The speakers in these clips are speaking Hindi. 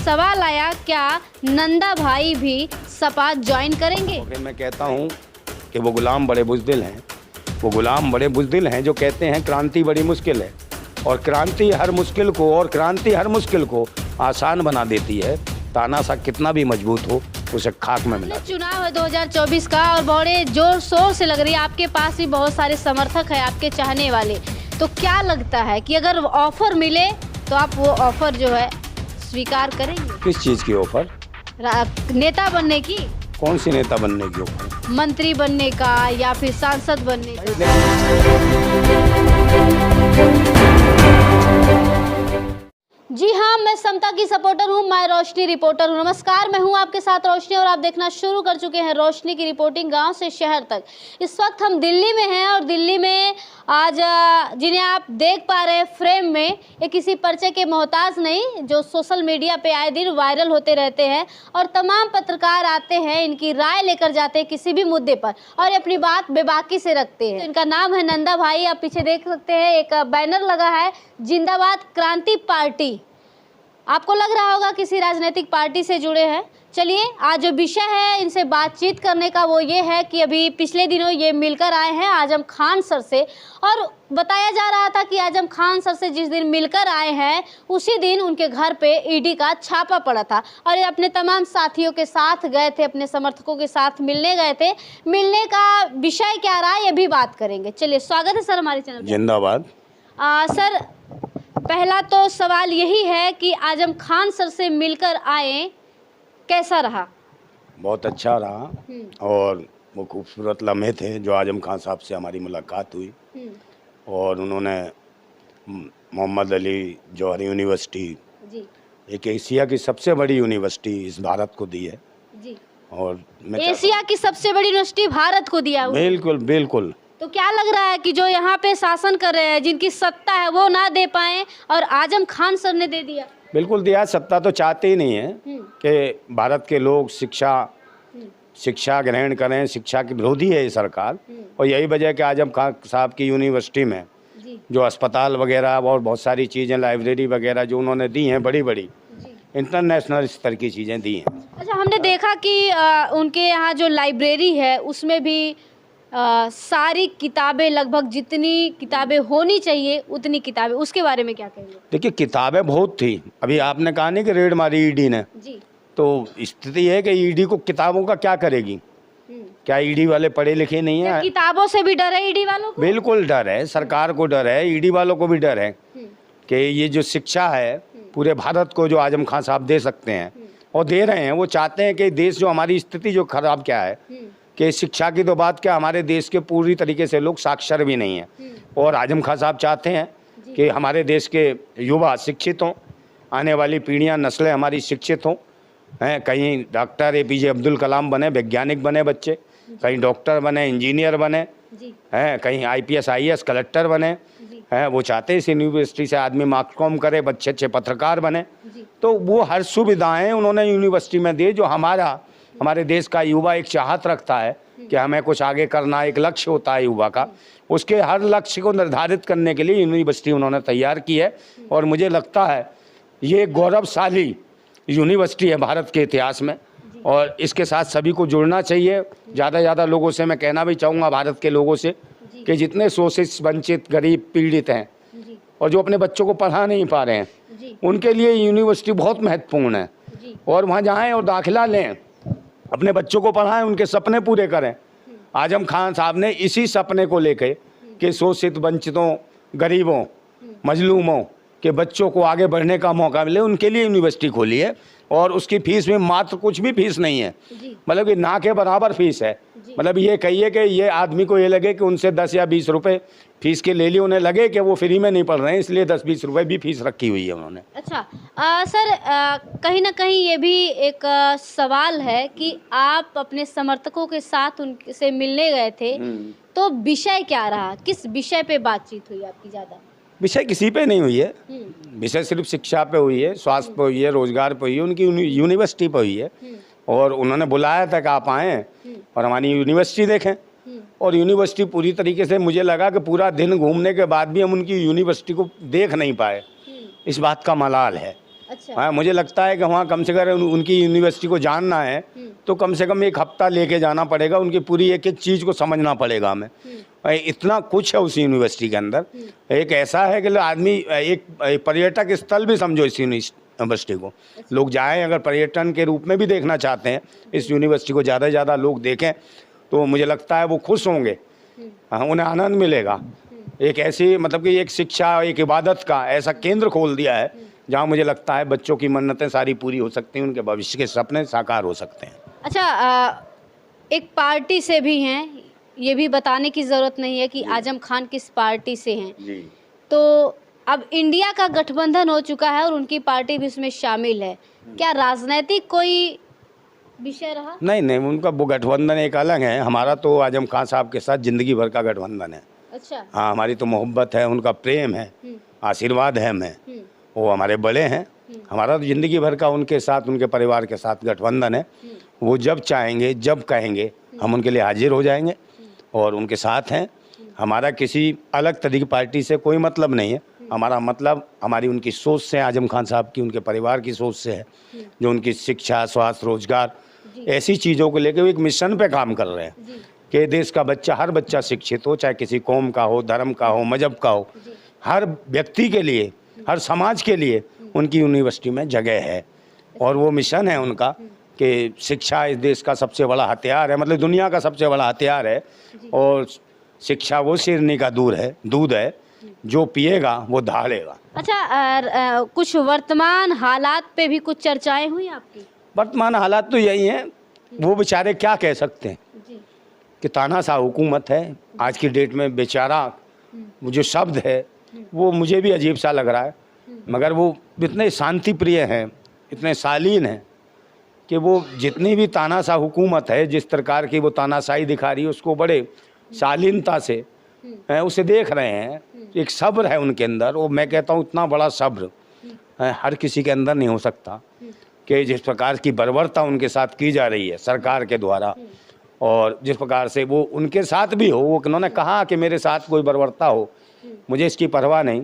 सवाल आया, क्या नंदा भाई भी सपा ज्वाइन करेंगे? फिर मैं कहता हूँ कि वो गुलाम बड़े बुज़दिल हैं, वो गुलाम बड़े बुज़दिल हैं जो कहते हैं क्रांति बड़ी मुश्किल है, और क्रांति हर मुश्किल को आसान बना देती है। तानाशाह कितना भी मजबूत हो, उसे खाक में मिला। चुनाव है 2024 का और बड़े जोर शोर से लग रही है, आपके पास भी बहुत सारे समर्थक हैं, आपके चाहने वाले। तो क्या लगता है कि अगर ऑफर मिले तो आप वो ऑफर जो है स्वीकार करेंगे? किस चीज़ की ऑफर? नेता बनने की। कौन सी नेता बनने की ऑफर? मंत्री बनने का या फिर सांसद बनने का? जी हाँ, मैं समता की सपोर्टर हूँ, मैं रोशनी रिपोर्टर हूँ। नमस्कार, मैं हूँ आपके साथ रोशनी और आप देखना शुरू कर चुके हैं रोशनी की रिपोर्टिंग गांव से शहर तक। इस वक्त हम दिल्ली में हैं और दिल्ली में आज जिन्हें आप देख पा रहे हैं फ्रेम में, ये किसी परिचय के मोहताज नहीं, जो सोशल मीडिया पे आए दिन वायरल होते रहते हैं और तमाम पत्रकार आते हैं, इनकी राय लेकर जाते हैं किसी भी मुद्दे पर और अपनी बात बेबाकी से रखते हैं। इनका नाम है नंदा भाई। आप पीछे देख सकते हैं एक बैनर लगा है, जिंदाबाद क्रांति पार्टी। आपको लग रहा होगा किसी राजनीतिक पार्टी से जुड़े हैं। चलिए, आज जो विषय है इनसे बातचीत करने का वो ये है कि अभी पिछले दिनों ये मिलकर आए हैं आजम खान सर से, और बताया जा रहा था कि आजम खान सर से जिस दिन मिलकर आए हैं उसी दिन उनके घर पे ईडी का छापा पड़ा था और ये अपने तमाम साथियों के साथ गए थे, अपने समर्थकों के साथ मिलने गए थे। मिलने का विषय क्या रहा ये भी बात करेंगे। चलिए, स्वागत है सर हमारे चैनल पर। जिंदाबाद। सर, पहला तो सवाल यही है कि आजम खान सर से मिलकर आए, कैसा रहा? बहुत अच्छा रहा और वो खूबसूरत लम्हे थे जो आजम खान साहब से हमारी मुलाकात हुई, और उन्होंने मोहम्मद अली जौहरी यूनिवर्सिटी, एक एशिया की सबसे बड़ी यूनिवर्सिटी इस भारत को दी है जी। और एशिया की सबसे बड़ी यूनिवर्सिटी भारत को दिया। बिल्कुल बिल्कुल। तो क्या लग रहा है कि जो यहाँ पे शासन कर रहे हैं, जिनकी सत्ता है वो ना दे पाए और आजम खान सर ने दे दिया? बिल्कुल दिया। सत्ता तो चाहते ही नहीं है कि भारत के लोग शिक्षा ग्रहण करें। शिक्षा की विरोधी है ये सरकार, और यही वजह कि आजम खान साहब की यूनिवर्सिटी में जो अस्पताल वगैरह और बहुत सारी चीज़ें, लाइब्रेरी वगैरह जो उन्होंने दी हैं, बड़ी बड़ी इंटरनेशनल स्तर की चीज़ें दी हैं। अच्छा, हमने देखा कि उनके यहाँ जो लाइब्रेरी है उसमें भी सारी किताबें, लगभग जितनी किताबें होनी चाहिए उतनी किताबें, उसके बारे में क्या कहेंगे? देखिए, किताबें बहुत थी। अभी आपने कहा नहीं कि रेड मारी ईडी ने जी, तो स्थिति है कि ईडी को किताबों का क्या करेगी? क्या ईडी वाले पढ़े लिखे नहीं है? किताबों से भी डर है ईडी वालों को? बिल्कुल डर है, सरकार को डर है, ईडी वालों को भी डर है कि ये जो शिक्षा है पूरे भारत को जो आजम खान साहब दे सकते हैं और दे रहे हैं, वो चाहते हैं कि देश जो हमारी स्थिति जो खराब क्या है कि शिक्षा की तो बात क्या, हमारे देश के पूरी तरीके से लोग साक्षर भी नहीं हैं, और आजम खान साहब चाहते हैं कि हमारे देश के युवा शिक्षित हों, आने वाली पीढ़ियां, नस्लें हमारी शिक्षित हों, हैं, कहीं डॉक्टर APJ अब्दुल कलाम बने, वैज्ञानिक बने बच्चे, कहीं डॉक्टर बने, इंजीनियर बने, हैं, कहीं IPS IAS कलेक्टर बने, हैं। वो चाहते हैं इस यूनिवर्सिटी से आदमी मार्क्स कॉम करे, अच्छे अच्छे पत्रकार बने। तो वो हर सुविधाएँ उन्होंने यूनिवर्सिटी में दी जो हमारे देश का युवा एक चाहत रखता है कि हमें कुछ आगे करना, एक लक्ष्य होता है युवा का, उसके हर लक्ष्य को निर्धारित करने के लिए यूनिवर्सिटी उन्होंने तैयार की है, और मुझे लगता है ये गौरवशाली यूनिवर्सिटी है भारत के इतिहास में, और इसके साथ सभी को जुड़ना चाहिए। ज़्यादा से ज़्यादा लोगों से मैं कहना भी चाहूँगा, भारत के लोगों से, कि जितने शोषित, वंचित, गरीब, पीड़ित हैं और जो अपने बच्चों को पढ़ा नहीं पा रहे हैं, उनके लिए यूनिवर्सिटी बहुत महत्वपूर्ण है, और वहाँ जाएँ और दाखिला लें, अपने बच्चों को पढ़ाएं, उनके सपने पूरे करें। आजम खान साहब ने इसी सपने को लेके कि शोषित, वंचितों, गरीबों, मजलूमों के बच्चों को आगे बढ़ने का मौका मिले, उनके लिए यूनिवर्सिटी खोली है, और उसकी फीस में मात्र कुछ भी फीस नहीं है, मतलब कि ना के बराबर फीस है। मतलब ये कहिए कि ये आदमी को ये लगे कि उनसे 10 या 20 रुपए फीस के ले लिए, उन्हें लगे कि वो फ्री में नहीं पढ़ रहे हैं, इसलिए 10-20 रुपए भी फीस रखी हुई है उन्होंने। अच्छा, सर, कहीं ना कहीं ये भी एक सवाल है कि आप अपने समर्थकों के साथ उनसे मिलने गए थे, तो विषय क्या रहा? किस विषय पे बातचीत हुई आपकी? ज़्यादा विषय किसी पे नहीं हुई है, विषय सिर्फ शिक्षा पे हुई है, स्वास्थ्य पे हुई है, रोजगार पे हुई है, उनकी यूनिवर्सिटी पे हुई है, और उन्होंने बुलाया था कि आप आएँ और हमारी यूनिवर्सिटी देखें, और यूनिवर्सिटी पूरी तरीके से, मुझे लगा कि पूरा दिन घूमने के बाद भी हम उनकी यूनिवर्सिटी को देख नहीं पाए, इस बात का मलाल है। अच्छा। हाँ, मुझे लगता है कि वहाँ कम से कम उनकी यूनिवर्सिटी को जानना है तो कम से कम एक हफ्ता लेके जाना पड़ेगा, उनकी पूरी एक एक चीज़ को समझना पड़ेगा हमें। इतना कुछ है उस यूनिवर्सिटी के अंदर। एक ऐसा है कि आदमी एक पर्यटक स्थल भी समझो इस यूनिवर्सिटी को। लोग जाएं, अगर पर्यटन के रूप में भी देखना चाहते हैं इस यूनिवर्सिटी को, ज़्यादा से ज़्यादा लोग देखें तो मुझे लगता है वो खुश होंगे। हाँ, उन्हें आनंद मिलेगा। एक ऐसी मतलब कि एक शिक्षा, एक इबादत का ऐसा केंद्र खोल दिया है जहाँ मुझे लगता है बच्चों की मन्नतें सारी पूरी हो सकती हैं, उनके भविष्य के सपने साकार हो सकते हैं। अच्छा, एक पार्टी से भी हैं, ये भी बताने की ज़रूरत नहीं है कि आजम खान किस पार्टी से हैं। जी। तो अब इंडिया का गठबंधन हो चुका है और उनकी पार्टी भी उसमें शामिल है। क्या राजनीतिक कोई विषय रहा? नहीं नहीं, उनका वो गठबंधन एक अलग है। हमारा तो आजम खान साहब के साथ ज़िंदगी भर का गठबंधन है। अच्छा। हाँ, हमारी तो मोहब्बत है, उनका प्रेम है, आशीर्वाद है हमें। वो हमारे बड़े हैं। हमारा तो ज़िंदगी भर का उनके साथ, उनके परिवार के साथ गठबंधन है। वो जब चाहेंगे, जब कहेंगे, हम उनके लिए हाजिर हो जाएंगे और उनके साथ हैं। हमारा किसी अलग तरह की पार्टी से कोई मतलब नहीं है। हमारा मतलब हमारी उनकी सोच से, आजम खान साहब की, उनके परिवार की सोच से है, जो उनकी शिक्षा, स्वास्थ्य, रोजगार, ऐसी चीज़ों को लेकर एक मिशन पे काम कर रहे हैं कि देश का बच्चा, हर बच्चा शिक्षित हो, चाहे किसी कौम का हो, धर्म का हो, मजहब का हो। हर व्यक्ति के लिए, हर समाज के लिए उनकी यूनिवर्सिटी में जगह है। और वो मिशन है उनका कि शिक्षा इस देश का सबसे बड़ा हथियार है, मतलब दुनिया का सबसे बड़ा हथियार है। और शिक्षा वो शेरनी का दूध है जो पिएगा वो दहाड़ेगा। अच्छा, कुछ वर्तमान हालात पे भी कुछ चर्चाएं हुई आपकी? वर्तमान हालात तो यही हैं, वो बेचारे क्या कह सकते हैं जी। कि तानाशाह हुकूमत है आज की डेट में। बेचारा वो जो शब्द है वो मुझे भी अजीब सा लग रहा है, मगर वो इतने शांति प्रिय हैं, इतने शालीन हैं कि वो जितनी भी तानाशाह हुकूमत है, जिस प्रकार की वो तानाशाही दिखा रही है, उसको बड़े शालीनता से उसे देख रहे हैं। एक सब्र है उनके अंदर, और मैं कहता हूँ इतना बड़ा सब्र हर किसी के अंदर नहीं हो सकता कि जिस प्रकार की बर्बरता उनके साथ की जा रही है सरकार के द्वारा, और जिस प्रकार से वो उनके साथ भी हो। वो उन्होंने कहा कि मेरे साथ कोई बर्बरता हो, मुझे इसकी परवाह नहीं,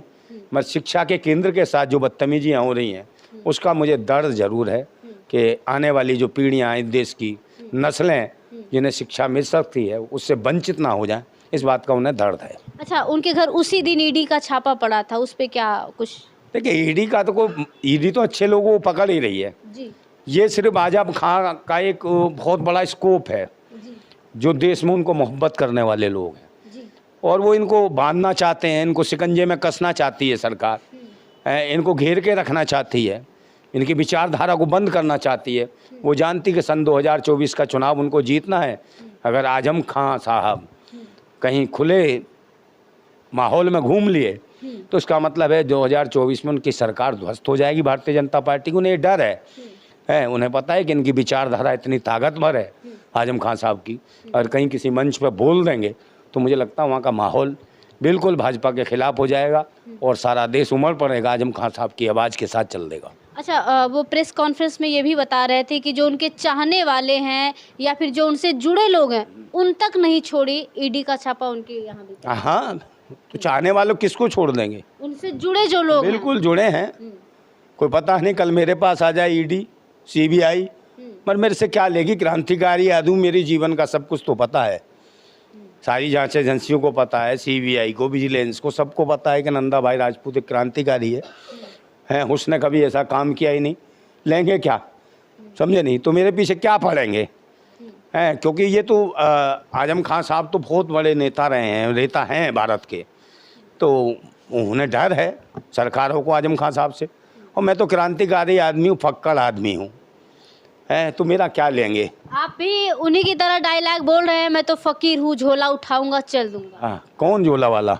मगर शिक्षा के केंद्र के साथ जो बदतमीजियाँ हो रही हैं उसका मुझे डर ज़रूर है कि आने वाली जो पीढ़ियाँ, इस देश की नस्लें जिन्हें शिक्षा मिल सकती है उससे वंचित ना हो जाए, इस बात का उन्हें दर्द है। अच्छा, उनके घर उसी दिन ईडी का छापा पड़ा था, उस पे क्या कुछ? देखिए, ईडी का तो ईडी तो अच्छे लोगों को पकड़ ही रही है। जी। ये सिर्फ आजम खान का एक बहुत बड़ा स्कोप है जी। जो देश में उनको मोहब्बत करने वाले लोग हैं, जी। और वो इनको बांधना चाहते हैं, इनको शिकंजे में कसना चाहती है सरकार, इनको घेर के रखना चाहती है, इनकी विचारधारा को बंद करना चाहती है। वो जानती कि सन 2024 का चुनाव उनको जीतना है। अगर आजम खान साहब कहीं खुले माहौल में घूम लिए तो इसका मतलब है 2024 में उनकी सरकार ध्वस्त हो जाएगी, भारतीय जनता पार्टी को। उन्हें डर है, उन्हें पता है कि इनकी विचारधारा इतनी ताकतवर है आजम खान साहब की, और कहीं किसी मंच पर बोल देंगे तो मुझे लगता है वहाँ का माहौल बिल्कुल भाजपा के खिलाफ हो जाएगा और सारा देश उमड़ पड़ेगा, आजम खान साहब की आवाज़ के साथ चल देगा। अच्छा, वो प्रेस कॉन्फ्रेंस में ये भी बता रहे थे कि जो उनके चाहने वाले हैं या फिर जो उनसे जुड़े लोग हैं उन तक नहीं छोड़ी ईडी का छापा उनके यहाँ भी। हाँ, तो चाहने वालों किसको छोड़ देंगे? उनसे जुड़े जो लोग हैं। बिल्कुल जुड़े हैं। कोई पता नहीं कल मेरे पास आ जाए ईडी, सीबीआई, पर मेरे से क्या लेगी? क्रांतिकारी आदमी, मेरे जीवन का सब कुछ तो पता है, सारी जांच एजेंसियों को पता है, सीबीआई को, विजिलेंस को, सबको पता है कि नंदा भाई राजपूत एक क्रांतिकारी है, उसने कभी ऐसा काम किया ही नहीं। लेंगे क्या? समझे नहीं? तो मेरे पीछे क्या पड़ेंगे? हैं, क्योंकि ये तो आजम खान साहब तो बहुत बड़े नेता रहे हैं, नेता हैं भारत के, तो उन्हें डर है सरकारों को आजम खान साहब से। और मैं तो क्रांतिकारी आदमी हूँ, फक्कड़ आदमी हूँ, है, तो मेरा क्या लेंगे? आप भी उन्हीं की तरह डायलॉग बोल रहे हैं, मैं तो फकीर हूँ, झोला उठाऊंगा चल दूंगा। हाँ, कौन झोला वाला?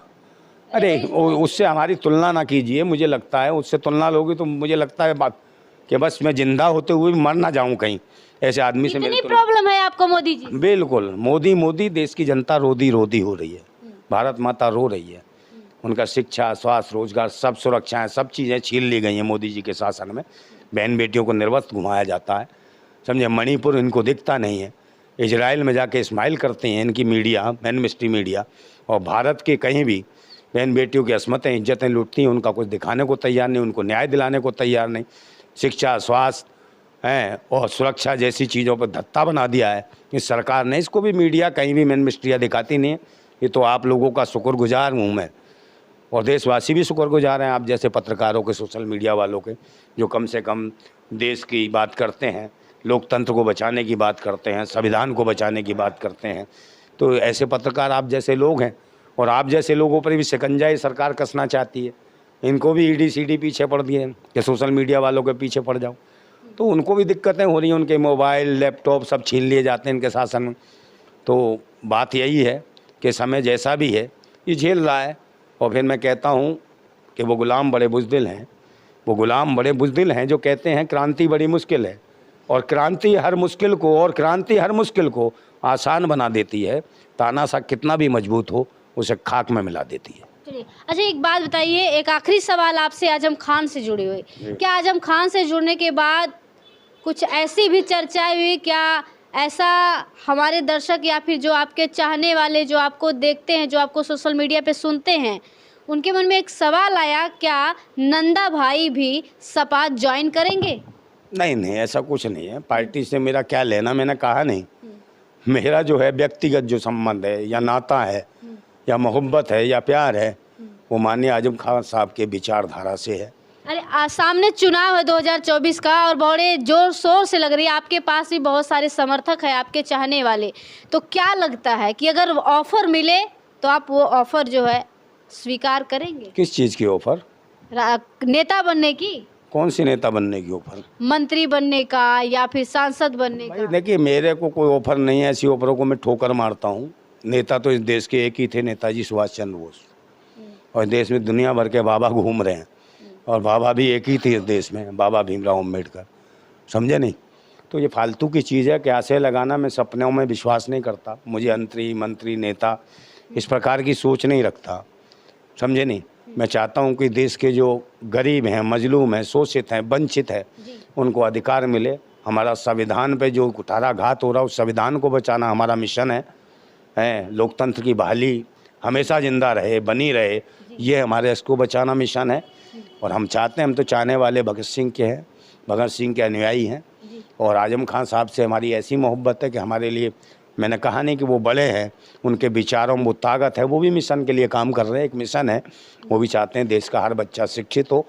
अरे उससे हमारी तुलना ना कीजिए। मुझे लगता है उससे तुलना लोगी तो मुझे लगता है कि बस मैं जिंदा होते हुए भी मर ना जाऊं कहीं, ऐसे आदमी से मेरी प्रॉब्लम है आपको मोदी जी? बिल्कुल, मोदी देश की जनता रोदी हो रही है, भारत माता रो रही है। उनका शिक्षा, स्वास्थ्य, रोजगार, सब सुरक्षाएं, सब चीज़ें छीन ली गई हैं मोदी जी के शासन में। बहन बेटियों को निर्वस्त्र घुमाया जाता है, समझे। मणिपुर इनको दिखता नहीं है, इजराइल में जाके स्माइल करते हैं इनकी मीडिया, मैनमिस्ट्री मीडिया, और भारत के कहीं भी बहन बेटियों की असमतें, इज्जतें लूटती हैं, उनका कुछ दिखाने को तैयार नहीं, उनको न्याय दिलाने को तैयार नहीं। शिक्षा, स्वास्थ्य और सुरक्षा जैसी चीज़ों पर धत्ता बना दिया है इस सरकार ने। इसको भी मीडिया कहीं भी मेन मिस्ट्रियाँ दिखाती नहीं है। ये तो आप लोगों का शुक्रगुजार हूँ मैं, और देशवासी भी शुक्रगुजार हैं आप जैसे पत्रकारों के, सोशल मीडिया वालों के, जो कम से कम देश की बात करते हैं, लोकतंत्र को बचाने की बात करते हैं, संविधान को बचाने की बात करते हैं। तो ऐसे पत्रकार आप जैसे लोग हैं, और आप जैसे लोगों पर भी शिकंजा ये सरकार कसना चाहती है। इनको भी ईडी सीडी पीछे पड़ दिए कि सोशल मीडिया वालों के पीछे पड़ जाओ, तो उनको भी दिक्कतें हो रही हैं। उनके मोबाइल, लैपटॉप सब छीन लिए जाते हैं इनके शासन में। तो बात यही है कि समय जैसा भी है ये झेल रहा है। और फिर मैं कहता हूँ कि वो गुलाम बड़े बुज़दिल हैं, वो गुलाम बड़े बुज़दिल हैं जो कहते हैं क्रांति बड़ी मुश्किल है, और क्रांति हर मुश्किल को आसान बना देती है। तानाशाह कितना भी मजबूत हो उसे खाक में मिला देती है। चलिए, अच्छा एक बात बताइए, एक आखिरी सवाल आपसे आजम खान से जुड़ी हुई। क्या आजम खान से जुड़ने के बाद कुछ ऐसी भी चर्चाएं हुई, क्या ऐसा हमारे दर्शक या फिर जो आपके चाहने वाले, जो आपको देखते हैं, जो आपको सोशल मीडिया पे सुनते हैं, उनके मन में एक सवाल आया, क्या नंदा भाई भी सपा ज्वाइन करेंगे? नहीं, ऐसा कुछ नहीं है। पार्टी से मेरा क्या लेना, मैंने कहा नहीं। मेरा जो है व्यक्तिगत जो संबंध है या नाता है या मोहब्बत है या प्यार है, वो माननीय आजम खान साहब के विचारधारा से है। अरे सामने चुनाव है 2024 का, और बड़े जोर शोर से लग रही है, आपके पास भी बहुत सारे समर्थक हैं, आपके चाहने वाले। तो क्या लगता है कि अगर ऑफर मिले तो आप वो ऑफर जो है स्वीकार करेंगे? किस चीज़ की ऑफर? नेता बनने की। कौन सी नेता बनने की ऑफर? मंत्री बनने का या फिर सांसद बनने का? देखिए, मेरे को कोई ऑफर नहीं है। ऐसी ऑफरों को मैं ठोकर मारता हूँ। नेता तो इस देश के एक ही थे, नेताजी सुभाष चंद्र बोस, और देश में दुनिया भर के बाबा घूम रहे हैं, और बाबा भी एक ही थे इस देश में, बाबा भीमराव अम्बेडकर। समझे नहीं? तो ये फालतू की चीज़ है कि आशय लगाना। मैं सपनों में विश्वास नहीं करता। मुझे मंत्री, नेता इस प्रकार की सोच नहीं रखता। समझे नहीं? मैं चाहता हूँ कि देश के जो गरीब हैं, मजलूम हैं, शोषित हैं, वंचित हैं, उनको अधिकार मिले। हमारा संविधान पे जो कुठाराघात हो रहा है, उस संविधान को बचाना हमारा मिशन है। लोकतंत्र की बहाली हमेशा जिंदा रहे, बनी रहे, ये हमारे इसको बचाना मिशन है। और हम चाहते हैं, हम तो चाहने वाले भगत सिंह के हैं, भगत सिंह के अनुयायी हैं, और आजम खान साहब से हमारी ऐसी मोहब्बत है कि हमारे लिए, मैंने कहा नहीं कि वो बड़े हैं, उनके विचारों में वो ताकत है। वो भी मिशन के लिए काम कर रहे हैं, एक मिशन है। वो भी चाहते हैं देश का हर बच्चा शिक्षित हो,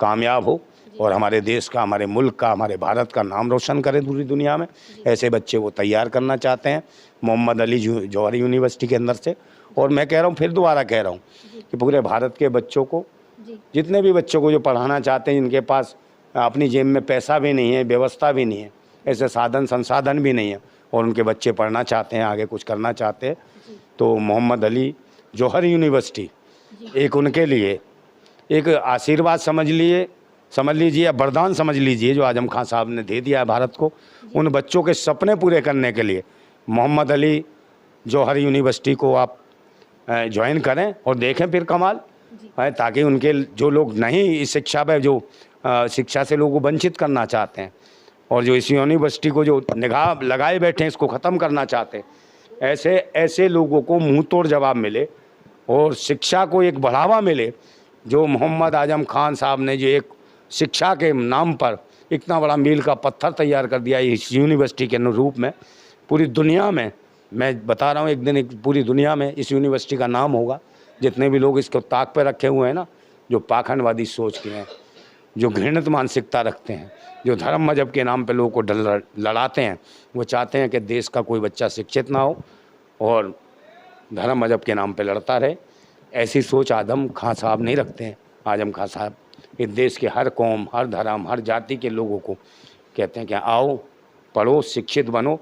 कामयाब हो, और हमारे देश का, हमारे मुल्क का, हमारे भारत का नाम रोशन करे पूरी दुनिया में। ऐसे बच्चे वो तैयार करना चाहते हैं मोहम्मद अली जौहरी यूनिवर्सिटी के अंदर से। और मैं कह रहा हूँ, फिर दोबारा कह रहा हूँ कि पूरे भारत के बच्चों को, जितने भी बच्चों को जो पढ़ाना चाहते हैं, जिनके पास अपनी जेब में पैसा भी नहीं है, व्यवस्था भी नहीं है, ऐसे साधन संसाधन भी नहीं है, और उनके बच्चे पढ़ना चाहते हैं, आगे कुछ करना चाहते हैं, तो मोहम्मद अली जौहरी यूनिवर्सिटी एक उनके लिए एक आशीर्वाद समझ लीजिए या वरदान समझ लीजिए, जो आजम खान साहब ने दे दिया है भारत को। उन बच्चों के सपने पूरे करने के लिए मोहम्मद अली जौहरी यूनिवर्सिटी को आप ज्वाइन करें और देखें फिर कमाल है, ताकि उनके जो लोग नहीं इस शिक्षा पर, जो शिक्षा से लोगों को वंचित करना चाहते हैं, और जो इस यूनिवर्सिटी को जो निगाह लगाए बैठे हैं, इसको ख़त्म करना चाहते हैं, ऐसे लोगों को मुंह तोड़ जवाब मिले और शिक्षा को एक बढ़ावा मिले। जो मोहम्मद आजम खान साहब ने जो एक शिक्षा के नाम पर इतना बड़ा मील का पत्थर तैयार कर दिया इस यूनिवर्सिटी के रूप में, पूरी दुनिया में, मैं बता रहा हूँ, एक दिन पूरी दुनिया में इस यूनिवर्सिटी का नाम होगा। जितने भी लोग इसको ताक पे रखे हुए हैं ना, जो पाखंडवादी सोच के हैं, जो घृणित मानसिकता रखते हैं, जो धर्म मजहब के नाम पे लोगों को लड़ाते हैं, वो चाहते हैं कि देश का कोई बच्चा शिक्षित ना हो और धर्म मजहब के नाम पे लड़ता रहे। ऐसी सोच आजम खान साहब नहीं रखते हैं। आजम खान साहब इस देश के हर कौम, हर धर्म, हर जाति के लोगों को कहते हैं कि आओ, पढ़ो, शिक्षित बनो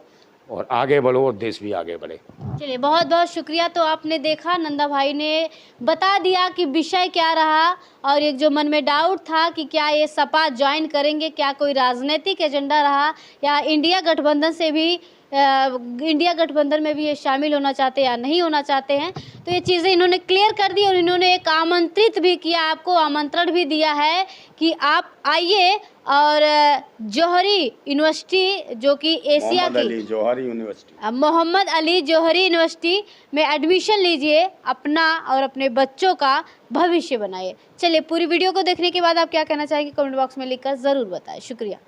और आगे बढ़ो, और देश भी आगे बढ़े। चलिए, बहुत बहुत शुक्रिया। तो आपने देखा, नंदा भाई ने बता दिया कि विषय क्या रहा, और एक जो मन में डाउट था कि क्या ये सपा ज्वाइन करेंगे, क्या कोई राजनीतिक एजेंडा रहा, या इंडिया गठबंधन से भी इंडिया गठबंधन में भी ये शामिल होना चाहते हैं या नहीं होना चाहते हैं। तो ये चीज़ें इन्होंने क्लियर कर दी और इन्होंने एक आमंत्रित भी किया, आपको आमंत्रण भी दिया है कि आप आइए और जौहरी यूनिवर्सिटी जो कि एशिया की मोहम्मद अली जौहरी यूनिवर्सिटी में एडमिशन लीजिए, अपना और अपने बच्चों का भविष्य बनाइए। चलिए, पूरी वीडियो को देखने के बाद आप क्या कहना चाहेंगे कमेंट बॉक्स में लिखकर ज़रूर बताएं। शुक्रिया।